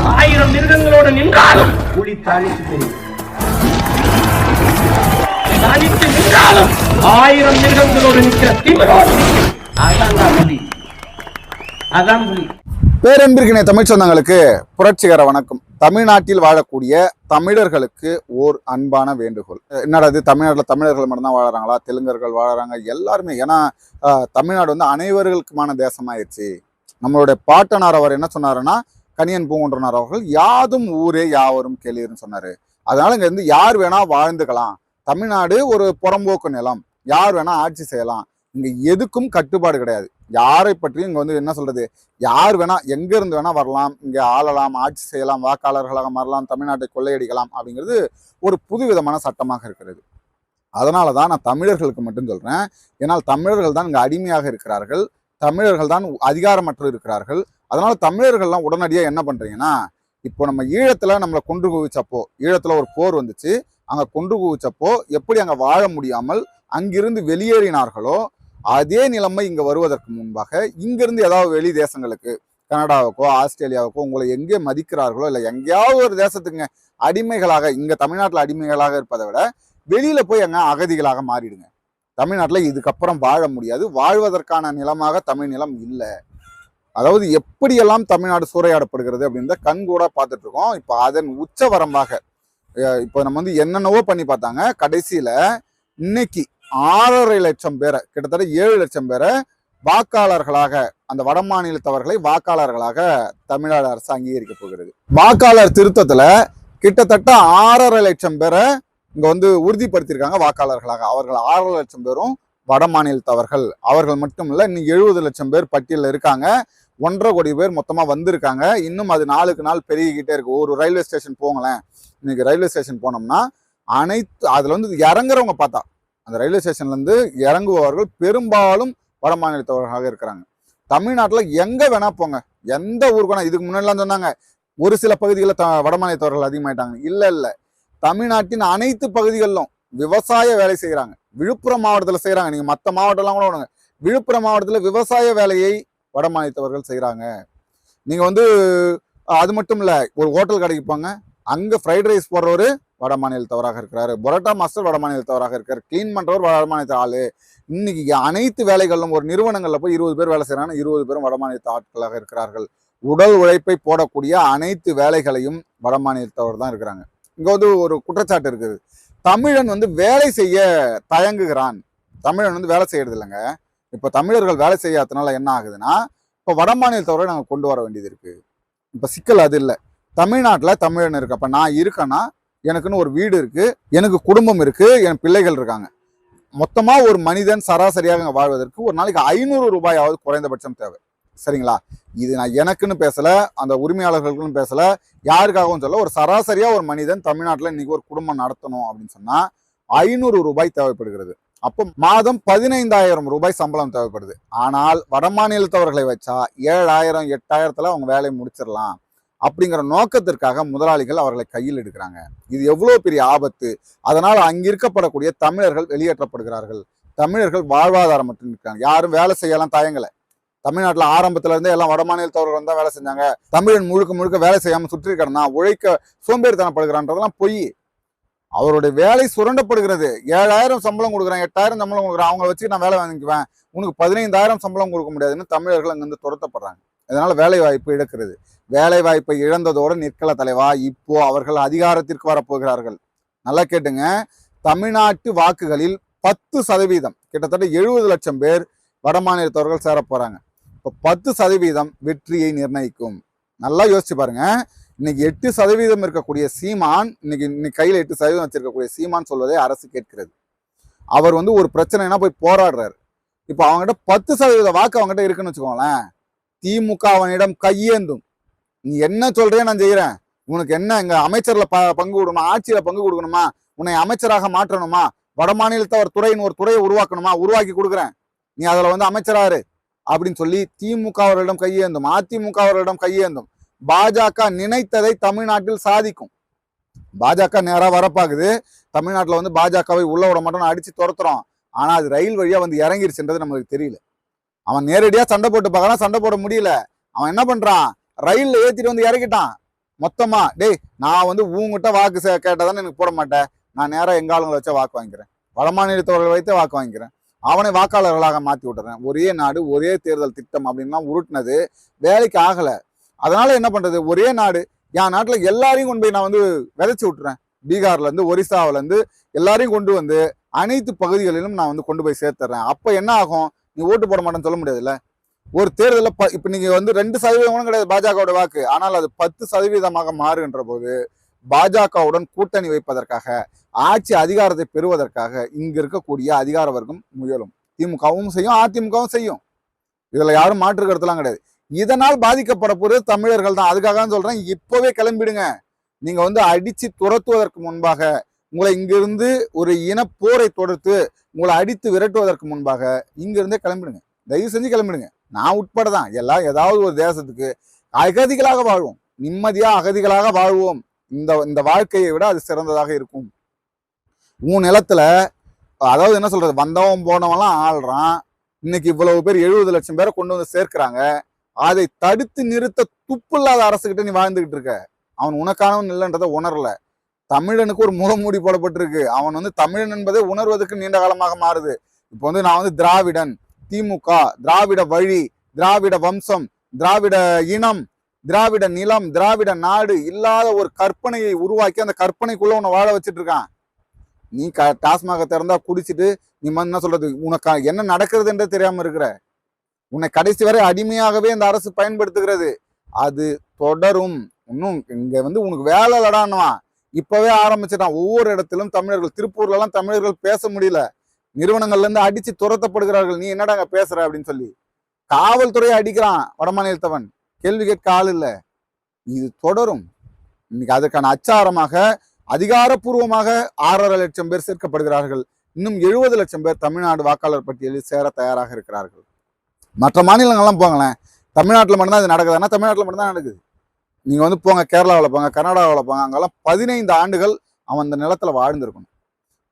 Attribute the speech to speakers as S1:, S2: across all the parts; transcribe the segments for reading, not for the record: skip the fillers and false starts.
S1: 1000 மிருகங்களோடு நின்றாலும் புலி தனித்து தெரியும். தனித்து நின்றாலும் 1000 மிருகங்களோடு நிற்கிற திமிரோடு அதான் புலி. அதான் புலி.
S2: பேரன்பிற்கினை தமிழ் சொந்தங்களுக்கு புரட்சிகர வணக்கம். தமிழ்நாட்டில் வாழக்கூடிய தமிழர்களுக்கு ஓர் அன்பான வேண்டுகோள். என்னடாது, தமிழ்நாட்டில் தமிழர்கள் மட்டும்தான் வாழறாங்களா? தெலுங்கர்கள் வாழறாங்க, எல்லாருமே. ஏன்னா தமிழ்நாடு வந்து அனைவர்களுக்குமான தேசமாயிருச்சு. நம்மளுடைய பாட்டனார் அவர் என்ன சொன்னாருன்னா, கணியன் பூங்குன்றனார் அவர்கள் யாதும் ஊரே யாவரும் கேளீர்னு சொன்னாரு. அதனால இங்க இருந்து யார் வேணா வாழ்ந்துக்கலாம். தமிழ்நாடு ஒரு புறம்போக்கு நிலம், யார் வேணா ஆட்சி செய்யலாம். இங்க எதுக்கும் கட்டுப்பாடு கிடையாது. யாரை பற்றியும் இங்க வந்து என்ன சொல்றது, யார் வேணா எங்க இருந்து வேணா வரலாம், இங்க ஆளலாம், ஆட்சி செய்யலாம், வாக்காளர்களாக மாறலாம், தமிழ்நாட்டை கொள்ளையடிக்கலாம். அப்படிங்கிறது ஒரு புதுவிதமான சட்டமாக இருக்கிறது. அதனாலதான் நான் தமிழர்களுக்கு மட்டும் சொல்றேன். ஏன்னால் தமிழர்கள் தான் இங்க அடிமையாக இருக்கிறார்கள், தமிழர்கள் தான் அதிகாரமற்று இருக்கிறார்கள். அதனால தமிழர்கள்லாம் உடனடியாக என்ன பண்றீங்கன்னா, இப்போ நம்ம ஈழத்துல நம்மளை கொன்று குவிச்சப்போ, ஈழத்துல ஒரு போர் வந்துச்சு, அங்க கொன்று குவிச்சப்போ எப்படி அங்க வாழ முடியாமல் அங்கிருந்து வெளியேறினார்களோ அதே நிலைமை இங்க வருவதற்கு முன்பாக இங்கிருந்து ஏதாவது வெளி தேசங்களுக்கு, கனடாவுக்கோ ஆஸ்திரேலியாவுக்கோ உங்களை எங்கே மதிக்கிறார்களோ இல்லை எங்கேயாவது ஒரு தேசத்துக்குங்க அடிமைகளாக, இங்க தமிழ்நாட்டில் அடிமைகளாக இருப்பதை விட வெளியில போய் அங்க அகதிகளாக மாறிடுங்க. தமிழ்நாட்டில் இதுக்கப்புறம் வாழ முடியாது. வாழ்வதற்கான நிலமாக தமிழ் நிலம் இல்லை. அதாவது எப்படியெல்லாம் தமிழ்நாடு சூறையாடப்படுகிறது அப்படின்றத கண்கூட பார்த்துட்டு இருக்கோம். இப்போ அதன் உச்ச வரம்பாக இப்போ நம்ம வந்து என்னென்னவோ பண்ணி பார்த்தாங்க. கடைசியில இன்னைக்கு 6.5 லட்சம் பேரை, கிட்டத்தட்ட 7 லட்சம் பேரை வாக்காளர்களாக, அந்த வட மாநிலத்தவர்களை வாக்காளர்களாக தமிழ்நாடு அரசு அங்கீகரிக்க போகிறது. வாக்காளர் திருத்தத்துல கிட்டத்தட்ட 6.5 லட்சம் பேரை இங்க வந்து உறுதிப்படுத்தியிருக்காங்க வாக்காளர்களாக. அவர்கள் 6 லட்சம் பேரும் வட மாநிலத்தவர்கள். அவர்கள் மட்டும் இல்ல, இன்னும் 70 லட்சம் பேர் பட்டியலில் இருக்காங்க. 1.5 கோடி பேர் மொத்தமா வந்திருக்காங்க. இன்னும் அது நாளுக்கு நாள் பெருகிக்கிட்டே இருக்கு. ஒரு ரயில்வே ஸ்டேஷன் போங்களேன், இன்னைக்கு ரயில்வே ஸ்டேஷன் போனோம்னா அதுல வந்து இறங்குறவங்க பார்த்தா, அந்த ரயில்வே ஸ்டேஷன்ல இருந்து இறங்குபவர்கள் பெரும்பாலும் வட மாநிலத்தவர்களாக இருக்கிறாங்க. தமிழ்நாட்டில் எங்க வேணா போங்க, எந்த ஊருக்கு வேணா. இதுக்கு முன்னாடிலாம் சொன்னாங்க ஒரு சில பகுதிகளில் வட மாநிலத்தவர்கள் அதிகமாயிட்டாங்க. இல்ல, தமிழ்நாட்டின் அனைத்து பகுதிகளிலும் விவசாய வேலை செய்யறாங்க. விழுப்புரம் மாவட்டத்தில் செய்யறாங்க. நீங்க மற்ற மாவட்டம்லாம் கூட விடுங்க, விழுப்புரம் மாவட்டத்தில் விவசாய வேலையை வட மாநிலத்தவர்கள் செய்யறாங்க. நீங்க வந்து அது மட்டும் இல்ல, ஒரு ஹோட்டல் கடைக்கு போங்க, அங்க ஃப்ரைட் ரைஸ் போடுறவரு வட மாநிலத்தவராக இருக்கிறாரு, பரோட்டா மாஸ்டர் வட மாநிலத்தவராக இருக்காரு, கிளீன் பண்றவர் வட மாநிலத்த ஆளு. இன்னைக்கு அனைத்து வேலைகளிலும் ஒரு நிறுவனங்கள்ல போய் 20 பேர் வேலை செய்யறாங்க, 20 பேரும் வட மாநிலத்த ஆட்களாக இருக்கிறார்கள். உடல் உழைப்பை போடக்கூடிய அனைத்து வேலைகளையும் வட மாநிலத்தவர் தான் இருக்கிறாங்க. இங்க வந்து ஒரு குற்றச்சாட்டு இருக்குது, தமிழன் வந்து வேலை செய்ய தயங்குகிறான், தமிழன் வந்து வேலை செய்யறது இல்லைங்க. இப்ப தமிழர்கள் வேலை செய்யாததுனால என்ன ஆகுதுன்னா, இப்ப வட மாநிலத்தவரை நாங்க கொண்டு வர வேண்டியது இருக்கு. இப்ப சிக்கல் அது இல்லை. தமிழ்நாட்டில் தமிழன் இருக்கு. அப்ப நான் இருக்கேன்னா எனக்குன்னு ஒரு வீடு இருக்கு, எனக்கு குடும்பம் இருக்கு, என் பிள்ளைகள் இருக்காங்க. மொத்தமா ஒரு மனிதன் சராசரியாக வாழ்வதற்கு ஒரு நாளைக்கு 500 ரூபாயாவது குறைந்தபட்சம் தேவை. சரிங்களா? இது நான் எனக்குன்னு பேசல, அந்த உரிமையாளர்களுக்குன்னு பேசல, யாருக்காகவும் சொல்ல. ஒரு சராசரியா ஒரு மனிதன் தமிழ்நாட்டில் இன்னைக்கு ஒரு குடும்பம் நடத்தணும் அப்படின்னு சொன்னா 500 ரூபாய் தேவைப்படுகிறது. அப்போ மாதம் 15,000 ரூபாய் சம்பளம் தேவைப்படுது. ஆனால் வட மாநிலத்தவர்களை வச்சா 7,000 8,000 அவங்க வேலையை முடிச்சிடலாம் அப்படிங்கிற நோக்கத்திற்காக முதலாளிகள் அவர்களை கையில் எடுக்கிறாங்க. இது எவ்வளவு பெரிய ஆபத்து. அதனால் அங்கிருக்கப்படக்கூடிய தமிழர்கள் வெளியேற்றப்படுகிறார்கள். தமிழர்கள் வாழ்வாதாரம் மட்டும் இருக்காங்க. யாரும் வேலை செய்யலாம் தயங்கலை. தமிழ்நாட்டில் ஆரம்பத்துல இருந்தே எல்லாம் வட மாநிலத்தவர்கள் தான் வேலை செஞ்சாங்க. தமிழன் முழுக்க முழுக்க வேலை செய்யாம சுற்றி கிடந்தான், உழைக்க சோம்பேறித்தனப்படுகிறான்றதெல்லாம் பொய். அவருடைய வேலை சுரண்டப்படுகிறது. 7,000 சம்பளம் கொடுக்குறேன், 8,000 சம்பளம் கொடுக்குறேன், அவங்களை வச்சு நான் வேலை வாங்கிக்குவேன், உனக்கு 15,000 சம்பளம் கொடுக்க முடியாதுன்னு தமிழர்கள் அங்கிருந்து துரத்தப்படுறாங்க. இதனால வேலை வாய்ப்பு இழக்கிறது. வேலை வாய்ப்பை இழந்ததோடு நிற்கல தலைவா, இப்போ அவர்கள் அதிகாரத்திற்கு வரப்போகிறார்கள். நல்லா கேட்டுங்க, தமிழ்நாட்டு வாக்குகளில் 10%, கிட்டத்தட்ட 70 லட்சம் பேர் வட மாநிலத்தவர்கள் சேர போறாங்க. இப்போ 10% வெற்றியை நிர்ணயிக்கும். நல்லா யோசிச்சு பாருங்க. இன்னைக்கு 8% இருக்கக்கூடிய சீமான், இன்னைக்கு கையில 8% வச்சிருக்கக்கூடிய சீமான் சொல்வதை அரசு கேட்கிறது. அவர் வந்து ஒரு பிரச்சனைனா போய் போராடுறாரு. இப்போ அவங்ககிட்ட 10% வாக்கு அவங்ககிட்ட இருக்குன்னு வச்சுக்கோங்களேன், திமுக அவனிடம் கையேந்தும். நீ என்ன சொல்றே நான் செய்யறேன், உனக்கு என்ன இங்க அமைச்சர்ல பங்கு கொடுக்கணுமா, ஆட்சியில பங்கு கொடுக்கணுமா, உன்னை அமைச்சராக மாற்றணுமா, வட மாநிலத்தவர் துறையின் ஒரு துறையை உருவாக்கணுமா, உருவாக்கி கொடுக்குறேன், நீ அதுல வந்து அமைச்சராரு அப்படின்னு சொல்லி திமுக அவர்களிடம் கையேந்தும், அதிமுக அவர்களிடம் கையேந்தும். பாஜக நினைத்ததை தமிழ்நாட்டில் சாதிக்கும். பாஜக நேரா வரப்பாக்குது. தமிழ்நாட்டில் வந்து பாஜகவை உள்ள விட மாட்டோம்னு அடிச்சு துரத்துறோம். ஆனா அது ரயில் வழியா வந்து இறங்கிருச்சுன்றது நமக்கு தெரியல. அவன் நேரடியா சண்டை போட்டு பார்க்கலாம், சண்டை போட முடியல. அவன் என்ன பண்றான், ரயில்ல ஏத்திட்டு வந்து இறக்கிட்டான். மொத்தமா டேய் நான் வந்து உங்ககிட்ட வாக்கு கேட்டதானே எனக்கு போட மாட்டேன், நான் நேராக எங்க ஆளுங்களை வச்சா வாக்கு வாங்கிக்கிறேன், வடமாநிலத்தவர்களை வைத்தே வாக்கு வாங்கிக்கிறேன், அவனை வாக்காளர்களாக மாற்றி விட்டுறேன், ஒரே நாடு ஒரே தேர்தல் திட்டம் அப்படின்லாம் உருட்டினது வேலைக்கு ஆகலை. அதனால என்ன பண்றது, ஒரே நாடு என் நாட்டில் எல்லாரையும் கொண்டு போய் நான் வந்து விதைச்சி விட்டுறேன். பீகார்லேருந்து ஒரிசாவிலேருந்து எல்லாரையும் கொண்டு வந்து அனைத்து பகுதிகளிலும் நான் வந்து கொண்டு போய் சேர்த்துறேன். அப்போ என்ன ஆகும், நீ ஓட்டு போட மாட்டேன்னு சொல்ல முடியாதுல்ல. ஒரு தேர்தலில் இப்போ நீங்கள் வந்து 2% கூட கிடையாது பாஜகவோட வாக்கு, ஆனால் அது 10% மாறுகின்ற போது பாஜகவுடன் கூட்டணி வைப்பதற்காக ஆட்சி அதிகாரத்தை பெறுவதற்காக இங்க இருக்கக்கூடிய அதிகார வர்க்கம் முயலும். திமுகவும் செய்யும், அதிமுகவும் செய்யும். இதுல யாரும் மாற்று கருத்துலாம் கிடையாது. இதனால் பாதிக்கப்பட போறது தமிழர்கள் தான். அதுக்காக தான் சொல்றேன், இப்பவே கிளம்பிடுங்க. நீங்க வந்து அடிச்சு துரத்துவதற்கு முன்பாக, உங்களை இங்கிருந்து ஒரு இனப்போரை தொடுத்து உங்களை அடித்து விரட்டுவதற்கு முன்பாக இங்கிருந்தே கிளம்பிடுங்க. தயவு செஞ்சு கிளம்பிடுங்க. நான் உட்பட தான் எல்லாம் ஏதாவது ஒரு தேசத்துக்கு அகதிகளாக வாழ்வோம், நிம்மதியா அகதிகளாக வாழ்வோம். இந்த வாழ்க்கையை விட அது சிறந்ததாக இருக்கும். உன் நிலத்துல அதாவது என்ன சொல்றது, வந்தவன் போனவன்லாம் ஆள்றான். இன்னைக்கு இவ்வளவு பேர் 70 லட்சம் பேரை கொண்டு வந்து சேர்க்கிறாங்க. அதை தடுத்து நிறுத்த துப்பு இல்லாத அரசுகிட்ட நீ வாழ்ந்துகிட்டு இருக்க. அவன் உனக்கானவன் இல்லைன்றதை உணரல. தமிழனுக்கு ஒரு முகமூடி போடப்பட்டிருக்கு. அவன் வந்து தமிழன் என்பதை உணர்வதற்கு நீண்ட காலமாக மாறுது. இப்போ வந்து நான் வந்து திராவிடன், திமுக, திராவிட வழி, திராவிட வம்சம், திராவிட இனம், திராவிட நிலம், திராவிட நாடு இல்லாத ஒரு கற்பனையை உருவாக்கி அந்த கற்பனைக்குள்ள உன்னை வாழ வச்சுட்டு இருக்கான். நீ டாஸ்மாக திறந்தா குடிச்சிட்டு நீ என்ன சொல்றது, உனக்கு என்ன நடக்கிறது என்றே தெரியாம இருக்கிற. உன்னை கடைசி வரை அடிமையாகவே இந்த அரசு பயன்படுத்துகிறது. அது தொடரும். இன்னும் இங்க வந்து உனக்கு வேலை இல்லடான்னுவான். இப்பவே ஆரம்பிச்சிட்டான். ஒவ்வொரு இடத்திலும் தமிழர்கள், திருப்பூர்ல எல்லாம் தமிழர்கள் பேச முடியல. நிறுவனங்கள்ல இருந்து அடிச்சு துரத்தப்படுகிறார்கள். நீ என்னடா அங்க பேசுற அப்படின்னு சொல்லி காவல்துறையை அடிக்கிறான் வடமாநிலத்தவன். கேள்வி கேட்க ஆள் இல்லை. இது தொடரும். இன்னைக்கு அதற்கான அச்சாரமாக அதிகாரப்பூர்வமாக 6.5 லட்சம் பேர் சேர்க்கப்படுகிறார்கள். இன்னும் 70 லட்சம் பேர் தமிழ்நாடு வாக்காளர் பட்டியலில் சேர தயாராக இருக்கிறார்கள். மற்ற மாநிலங்கள்லாம் போங்களேன், தமிழ்நாட்டில் மட்டும்தான் இது நடக்குதுன்னா தமிழ்நாட்டில் மட்டும்தான் நடக்குது. நீங்க வந்து போங்க, கேரளாவில் போங்க, கர்நாடகாவில் போங்க, அங்கெல்லாம் 15 ஆண்டுகள் அவன் இந்த நிலத்துல வாழ்ந்திருக்கணும்.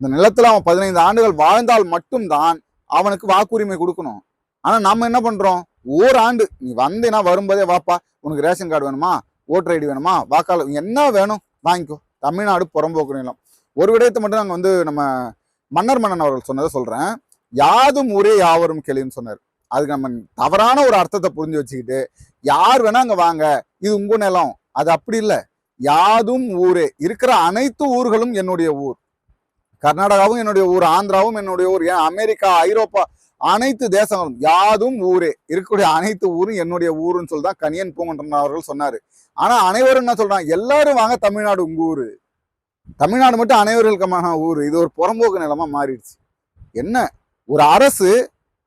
S2: இந்த நிலத்துல அவன் 15 ஆண்டுகள் வாழ்ந்தால் மட்டும்தான் அவனுக்கு வாக்குரிமை கொடுக்கணும். ஆனா நம்ம என்ன பண்றோம், ஓராண்டு நீ வந்தேன்னா வரும்போதே வாப்பா, உனக்கு ரேஷன் கார்டு வேணுமா, ஓட்டர் ஐடி வேணுமா, வாக்காளர் என்ன வேணும் வாங்கிக்கோ. தமிழ்நாடு புறம்போக்கு நிலம். ஒரு விடயத்தை மட்டும் நாங்கள் வந்து நம்ம மன்னன் அவர்கள் சொன்னதை சொல்றேன். யாதும் ஊரே யாவரும் கேள்வின்னு சொன்னார். அதுக்கு நம்ம தவறான ஒரு அர்த்தத்தை புரிஞ்சு வச்சுக்கிட்டு யார் வேணா அங்க வாங்க, இது உங்க நிலம், அது அப்படி இல்லை. யாதும் ஊரே, இருக்கிற அனைத்து ஊர்களும் என்னுடைய ஊர். கர்நாடகாவும் என்னுடைய ஊர், ஆந்திராவும் என்னுடைய ஊர், ஏன் அமெரிக்கா, ஐரோப்பா அனைத்து தேசங்களும் யாதும் ஊரே, இருக்கக்கூடிய அனைத்து ஊரும் என்னுடைய ஊருன்னு சொல்லிதான் கணியன் பூங்குன்றன் அவர்கள் சொன்னாரு. ஆனா அனைவரும் என்ன சொல்றாங்க, எல்லாரும் வாங்க தமிழ்நாடு உங்க ஊரு, தமிழ்நாடு மட்டும் அனைவர்களுக்குமான ஊரு. இது ஒரு புறம்போக்கு நிலமா மாறிடுச்சு. என்ன ஒரு அரசு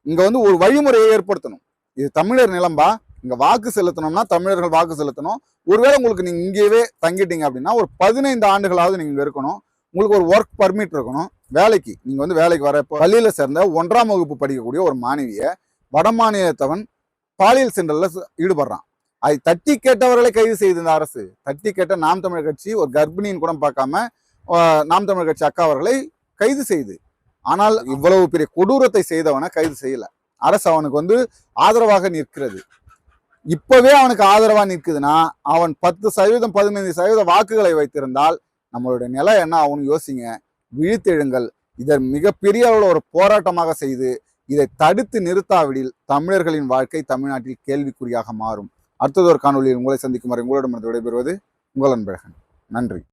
S2: இங்க வந்து ஒரு வழிமுறையை ஏற்படுத்தணும். இது தமிழர் நிலம்பா, இங்க வாக்கு செலுத்தணும்னா தமிழர்கள் வாக்கு செலுத்தணும். ஒருவேளை உங்களுக்கு நீங்க இங்கேயே தங்கிட்டீங்க அப்படின்னா ஒரு 15 ஆண்டுகளாவது நீங்க இருக்கணும். உங்களுக்கு ஒரு ஒர்க் பர்மிட் இருக்கணும். வேலைக்கு நீங்க வந்து வேலைக்கு வர பள்ளியில சேர்ந்த 1ஆம் வகுப்பு படிக்கக்கூடிய ஒரு மாணவியை வடமாநிலத்தவன் பாலியல் சென்றல்ல ஈடுபடுறான். அதை தட்டி கேட்டவர்களை கைது செய்து இந்த அரசு. தட்டி கேட்ட நாம் தமிழர் கட்சி ஒரு கர்ப்பிணியின் கூட பார்க்காம நாம் தமிழர் கட்சி அக்கா அவர்களை கைது செய்து, ஆனால் இவ்வளவு பெரிய கொடூரத்தை செய்தவனை கைது செய்யல. அரசு அவனுக்கு வந்து ஆதரவாக நிற்கிறது. இப்பவே அவனுக்கு ஆதரவா நிற்குதுன்னா அவன் 10%, 15% வாக்குகளை வைத்திருந்தால் நம்மளுடைய நிலை என்ன ஆகும்னு யோசிங்க. விழித்தெழுங்கள். இதை மிகப்பெரிய அளவில் ஒரு போராட்டமாக செய்து இதை தடுத்து நிறுத்தாவிடில் தமிழர்களின் வாழ்க்கை தமிழ்நாட்டில் கேள்விக்குறியாக மாறும். அடுத்தது ஒரு காணொலியில் உங்களை சந்திக்கும் வரை உங்களிடமிருந்து விடைபெறுவது உங்கள் அன்பழகன். நன்றி.